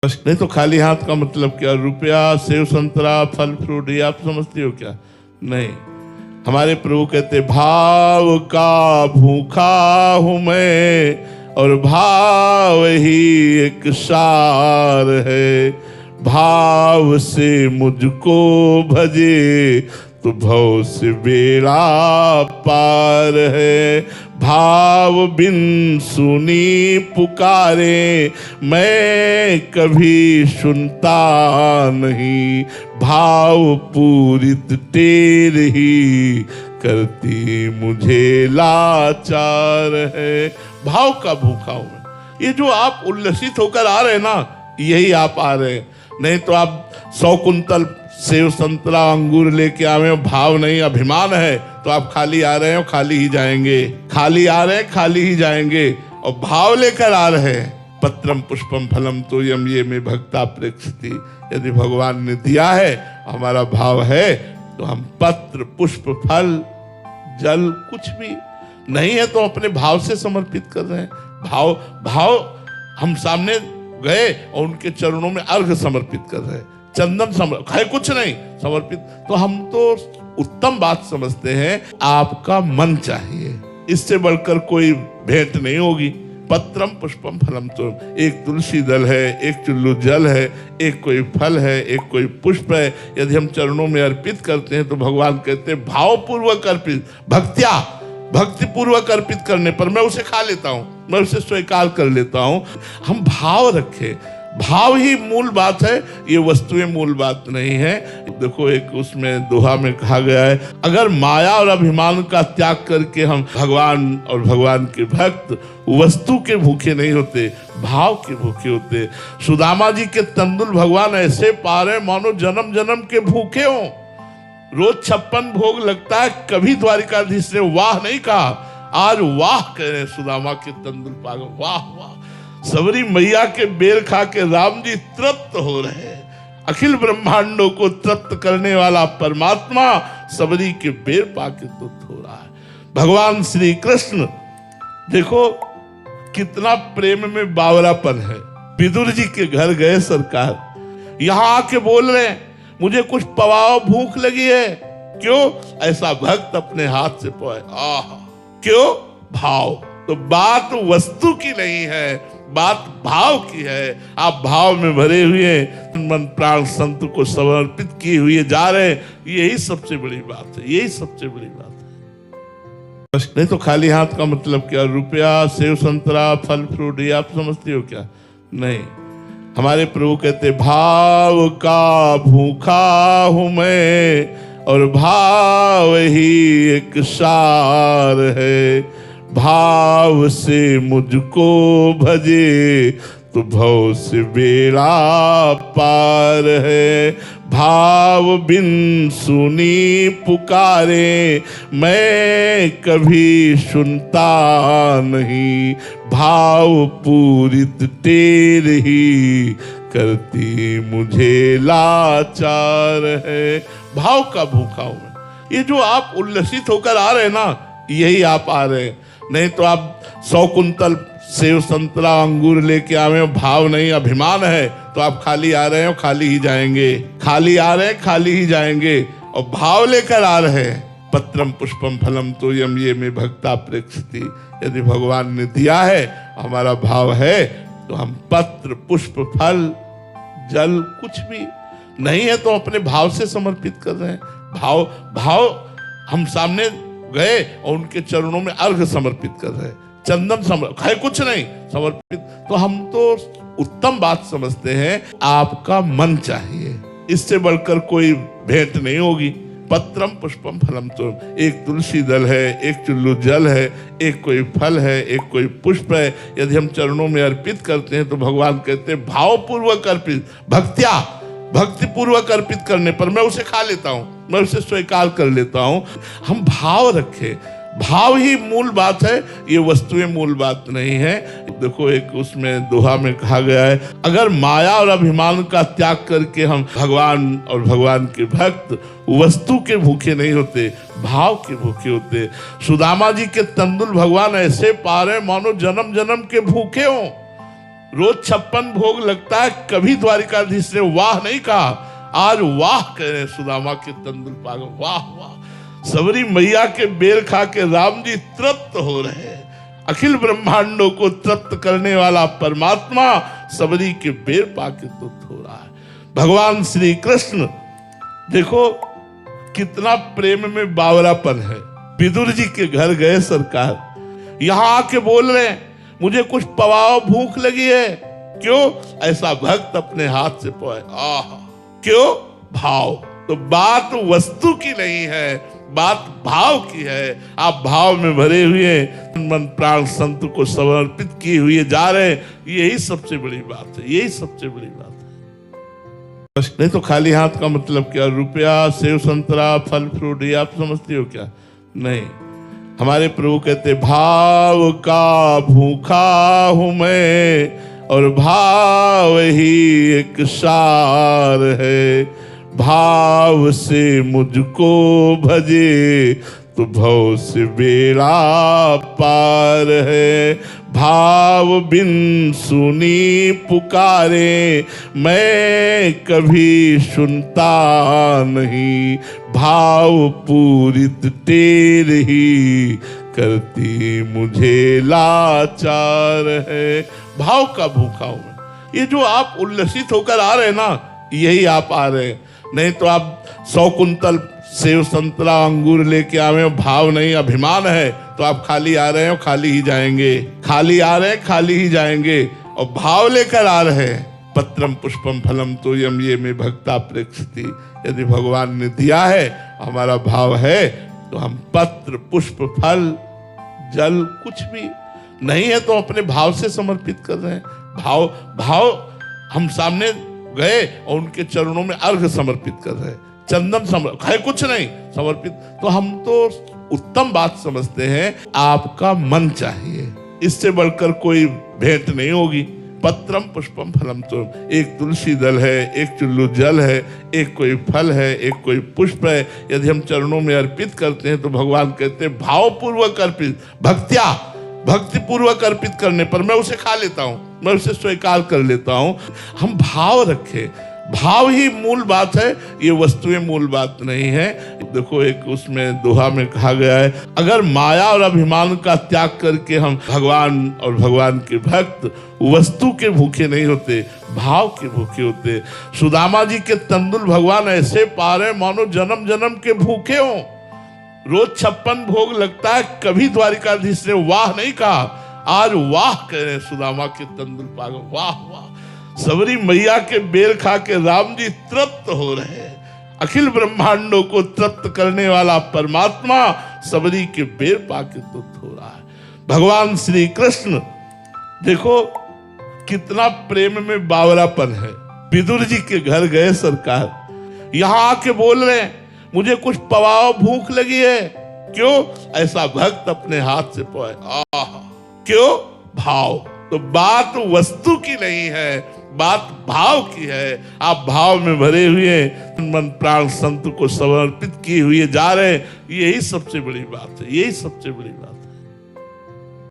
नहीं तो खाली हाथ का मतलब क्या? रुपया, सेव संतरा, फल फ्रूट, ये आप समझती हो क्या? नहीं। हमारे प्रभु कहते भाव का भूखा हूं मैं और भाव ही एक सार है। भाव से मुझको भजे तो भव से बेड़ा पार है। भाव बिन सुनी पुकारे मैं कभी सुनता नहीं। भाव पूरित टेर ही करती मुझे लाचार है। भाव का भूखा हूं मैं। ये जो आप उल्लसित होकर आ रहे हैं ना, यही आप आ रहे हैं। नहीं तो आप 100 कुंतल सेव संतरा अंगूर लेके आवे, भाव नहीं अभिमान है तो आप खाली आ रहे हो, खाली ही जाएंगे। खाली आ रहे हैं, खाली ही जाएंगे। और भाव लेकर आ रहे हैं। पत्रम पुष्पम फलम तोयम ये में भक्ता प्रेक्षति। यदि भगवान ने दिया है, हमारा भाव है, तो हम पत्र पुष्प फल जल कुछ भी नहीं है तो अपने भाव से समर्पित कर रहे हैं। भाव हम सामने गए और उनके चरणों में अर्घ समर्पित कर रहे हैं। चंदन है कुछ नहीं समर्पित। तो हम तो उत्तम बात समझते हैं, आपका मन चाहिए, इससे बढ़कर कोई भेंट नहीं होगी। पत्रम पुष्पम फलम तो एक तुलसी दल है, एक चुल्लू जल है, एक कोई फल है, एक कोई पुष्प है। यदि हम चरणों में अर्पित करते हैं तो भगवान कहते हैं भावपूर्वक अर्पित, भक्ति पूर्वक अर्पित करने पर मैं उसे खा लेता हूं, मैं उसे स्वीकार कर लेता हूं। हम भाव रखें, भाव ही मूल बात है, ये वस्तुएं मूल बात नहीं है। देखो एक उसमें दोहा में कहा गया है, अगर माया और अभिमान का त्याग करके हम भगवान और भगवान के भक्त वस्तु के भूखे नहीं होते, भाव के भूखे होते। सुदामा जी के तंदुल भगवान ऐसे पा रहे मानो जन्म जन्म के भूखे हों। रोज 56 भोग लगता है, कभी द्वारिकाधीश ने वाह नहीं कहा, आज वाह कह रहे सुदामा के तंदुल पागल, वाह वाह। सबरी मैया के बेर खा के राम जी तृप्त हो रहे हैं। अखिल ब्रह्मांडों को तृप्त करने वाला परमात्मा सबरी के बेर पाके तृप्त हो रहा है। भगवान श्री कृष्ण देखो कितना प्रेम में बावरापन है। विदुर जी के घर गए सरकार, यहां आके बोल रहे हैं मुझे कुछ पवाओ, भूख लगी है। क्यों? ऐसा भक्त अपने हाथ से पवाए। क्यों? भाव। तो बात वस्तु की नहीं है, बात भाव की है। आप भाव में भरे हुए मन प्राण संत को समर्पित किए हुए जा रहे हैं, यही सबसे बड़ी बात है, यही सबसे बड़ी बात है। नहीं तो खाली हाथ का मतलब क्या? रुपया, सेव संतरा, फल फ्रूट, ये आप समझती हो क्या? नहीं। हमारे प्रभु कहते भाव का भूखा हूं मैं और भाव ही एक सार है। भाव से मुझको भजे तो भव से बेड़ा पार है। भाव बिन सुनी पुकारे मैं कभी सुनता नहीं। भाव पूरित टेर ही करती मुझे लाचार है। भाव का भूखा हूं मैं। ये जो आप उल्लसित होकर आ रहे हैं ना, यही आप आ रहे हैं। नहीं तो आप 100 कुंतल सेव संतरा अंगूर लेके आवे, भाव नहीं अभिमान है तो आप खाली आ रहे हो, खाली ही जाएंगे। खाली आ रहे हैं, खाली ही जाएंगे। और भाव लेकर आ रहे हैं। पत्रम पुष्पम फलम तोयम ये में भक्ता प्रेक्षति। यदि भगवान ने दिया है, हमारा भाव है, तो हम पत्र पुष्प फल जल कुछ भी नहीं है तो अपने भाव से समर्पित कर रहे हैं। भाव हम सामने गए और उनके चरणों में अर्घ समर्पित कर रहे हैं। चंदन है कुछ नहीं समर्पित। तो हम तो उत्तम बात समझते हैं, आपका मन चाहिए, इससे बढ़कर कोई भेंट नहीं होगी। पत्रम पुष्पम फलम तो एक तुलसी दल है, एक चुल्लू जल है, एक कोई फल है, एक कोई पुष्प है। यदि हम चरणों में अर्पित करते हैं तो भगवान कहते हैं भावपूर्वक अर्पित, भक्ति पूर्वक अर्पित करने पर मैं उसे खा लेता हूं, मैं उसे स्वीकार कर लेता हूं। हम भाव रखें, भाव ही मूल बात है, ये वस्तुएं मूल बात नहीं है। देखो एक उसमें दोहा में कहा गया है, अगर माया और अभिमान का त्याग करके हम भगवान और भगवान के भक्त वस्तु के भूखे नहीं होते, भाव के भूखे होते। सुदामा जी के तंदुल भगवान ऐसे पा रहे मानो जन्म जन्म के भूखे हों। रोज 56 भोग लगता है, कभी द्वारिकाधीश ने वाह नहीं कहा, आज वाह कह रहे सुदामा के तंदुल पागल, वाह वाह। सबरी मैया के बेर खा के राम जी तृप्त हो रहे हैं। अखिल ब्रह्मांडों को तृप्त करने वाला परमात्मा सबरी के बेर पाके तृप्त हो रहा है। भगवान श्री कृष्ण देखो कितना प्रेम में बावरापन है। विदुर जी के घर गए सरकार, यहां आके बोल रहे हैं मुझे कुछ पवाओ, भूख लगी है। क्यों? ऐसा भक्त अपने हाथ से पवाए। आह, क्यों? भाव। तो बात वस्तु की नहीं है, बात भाव की है। आप भाव में भरे हुए मन प्राण संत को समर्पित किए हुए जा रहे हैं, यही सबसे बड़ी बात है, यही सबसे बड़ी बात है। नहीं तो खाली हाथ का मतलब क्या? रुपया, सेव संतरा, फल फ्रूट, ये आप समझते हो क्या? नहीं, हमारे प्रभु कहते भाव का भूखा हूं मैं और भाव ही एक सार है। भाव से मुझको भजे तो भव से बेड़ा पार है। भाव बिन सुनी पुकारे मैं कभी सुनता नहीं। भाव पूरित टेर ही करती मुझे लाचार है। भाव का भूखा हूं मैं। ये जो आप उल्लसित होकर आ रहे हैं ना, यही आप आ रहे हैं। नहीं तो आप 100 कुंतल सेव संतरा अंगूर लेके आवे, भाव नहीं अभिमान है तो आप खाली आ रहे हैं और खाली ही जाएंगे। खाली आ रहे हैं, खाली ही जाएंगे। और भाव लेकर आ रहे हैं। पत्रम पुष्पम फलम तो यम ये में भक्ता प्रेक्षति। यदि भगवान ने दिया है, हमारा भाव है, तो हम पत्र पुष्प फल जल कुछ भी नहीं है तो अपने भाव से समर्पित कर रहे हैं। भाव हम सामने गए और उनके चरणों में अर्घ समर्पित कर रहे हैं, चंदन है कुछ नहीं समर्पित। तो हम तो उत्तम बात समझते हैं, आपका मन चाहिए, इससे बढ़कर कोई भेंट नहीं होगी। पत्रम पुष्पम फलम तो एक तुलसी दल है, एक चुल्लू जल है, एक कोई फल है, एक कोई पुष्प है। यदि हम चरणों में अर्पित करते हैं तो भगवान कहते हैं भावपूर्वक अर्पित, भक्ति पूर्वक अर्पित करने पर मैं उसे खा लेता हूं, मैं उसे स्वीकार कर लेता हूं। हम भाव रखें, भाव ही मूल बात है, ये वस्तुएं मूल बात नहीं है। देखो एक उसमें दोहा में कहा गया है, अगर माया और अभिमान का त्याग करके हम भगवान और भगवान के भक्त वस्तु के भूखे नहीं होते, भाव के भूखे होते। सुदामा जी के तंदुल भगवान ऐसे पा रहे मानो जन्म जन्म के भूखे हों। रोज 56 भोग लगता है, कभी द्वारिकाधीश ने वाह नहीं कहा, आज वाह कह रहे सुदामा के तंदुल पागल, वाह वाह। सबरी मैया के बेर खा के राम जी तृप्त हो रहे हैं। अखिल ब्रह्मांडों को तृप्त करने वाला परमात्मा सबरी के बेर पाके तृप्त हो रहा है। भगवान श्री कृष्ण देखो कितना प्रेम में बावरापन है। विदुर जी के घर गए सरकार, यहां आके बोल रहे हैं मुझे कुछ पवाओ, भूख लगी है। क्यों? ऐसा भक्त अपने हाथ से पवाए। आह, क्यों? भाव। तो बात वस्तु की नहीं है, बात भाव की है। आप भाव में भरे हुए मन प्राण संत को समर्पित किए हुए जा रहे हैं, यही सबसे बड़ी बात है, यही सबसे बड़ी बात है।